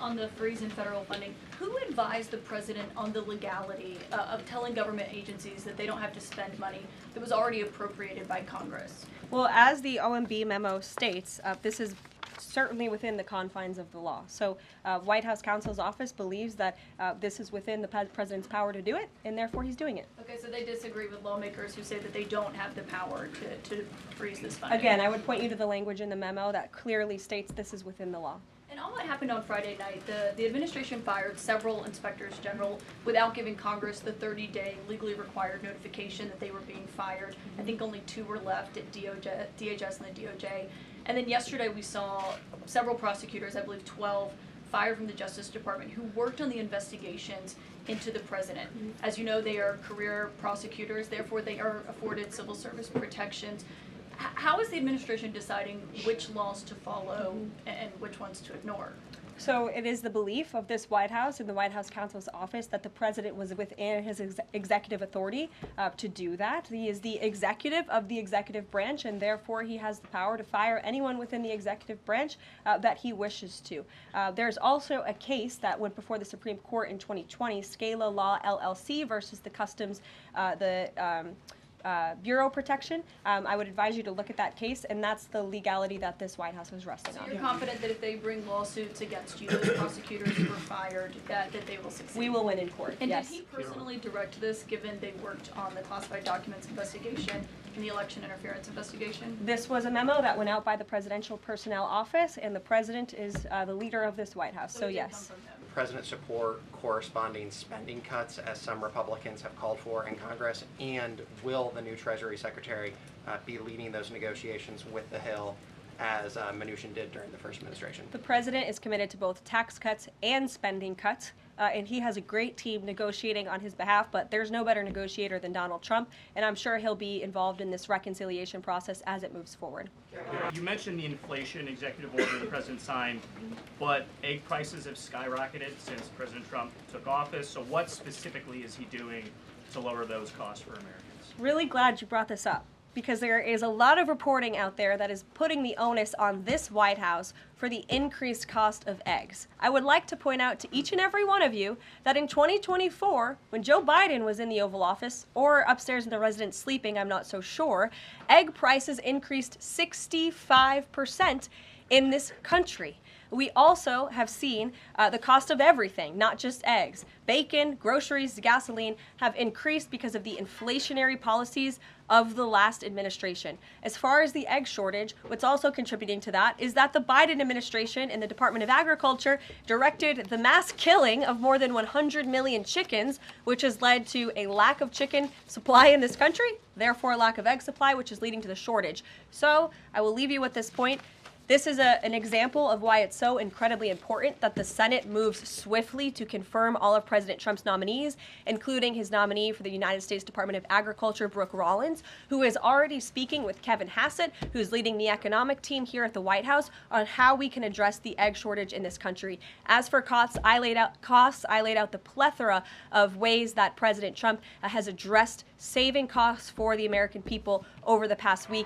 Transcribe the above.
on the freeze in federal funding, who advised the president on the legality of telling government agencies that they don't have to spend money that was already appropriated by Congress? Well, as the OMB memo states, this is certainly within the confines of the law. So White House counsel's office believes that this is within the president's power to do it, and therefore he's doing it. Okay, so they disagree with lawmakers who say that they don't have the power to freeze this funding. Again, I would point you to the language in the memo that clearly states this is within the law. And all that happened on Friday night. The administration fired several inspectors general without giving Congress the 30-day legally required notification that they were being fired. I think only 2 were left at DHS and the DOJ. And then yesterday we saw several prosecutors, I believe 12, fired from the Justice Department who worked on the investigations into the president. As you know, they are career prosecutors, therefore they are afforded civil service protections. How is the administration deciding which laws to follow and which ones to ignore? So it is the belief of this White House and the White House counsel's office that the president was within his executive authority to do that. He is the executive of the executive branch, and therefore he has the power to fire anyone within the executive branch that he wishes to. There's also a case that went before the Supreme Court in 2020, Scala Law LLC versus the Customs, Bureau protection. I would advise you to look at that case, and that's the legality that this White House was resting on. So you're confident that if they bring lawsuits against you, those prosecutors who were fired, that they will succeed? We will win in court, and yes. Did he personally direct this, given they worked on the classified documents investigation and the election interference investigation? This was a memo that went out by the Presidential Personnel Office, and the president is the leader of this White House, so yes. President support corresponding spending cuts, as some Republicans have called for in Congress, and will the new Treasury Secretary be leading those negotiations with the Hill, as Mnuchin did during the first administration? The president is committed to both tax cuts and spending cuts, and he has a great team negotiating on his behalf, but there's no better negotiator than Donald Trump, and I'm sure he'll be involved in this reconciliation process as it moves forward. You mentioned the inflation executive order the president signed, but egg prices have skyrocketed since President Trump took office, so what specifically is he doing to lower those costs for Americans? Really glad you brought this up, because there is a lot of reporting out there that is putting the onus on this White House for the increased cost of eggs. I would like to point out to each and every one of you that in 2024, when Joe Biden was in the Oval Office, or upstairs in the residence sleeping, I'm not so sure, egg prices increased 65% in this country. We also have seen the cost of everything, not just eggs. Bacon, groceries, gasoline have increased because of the inflationary policies of the last administration. As far as the egg shortage, what's also contributing to that is that the Biden administration and the Department of Agriculture directed the mass killing of more than 100 million chickens, which has led to a lack of chicken supply in this country, therefore a lack of egg supply, which is leading to the shortage. So I will leave you with this point. This is an example of why it's so incredibly important that the Senate moves swiftly to confirm all of President Trump's nominees, including his nominee for the United States Department of Agriculture, Brooke Rollins, who is already speaking with Kevin Hassett, who's leading the economic team here at the White House, on how we can address the egg shortage in this country. As for costs, I laid out the plethora of ways that President Trump has addressed saving costs for the American people over the past week.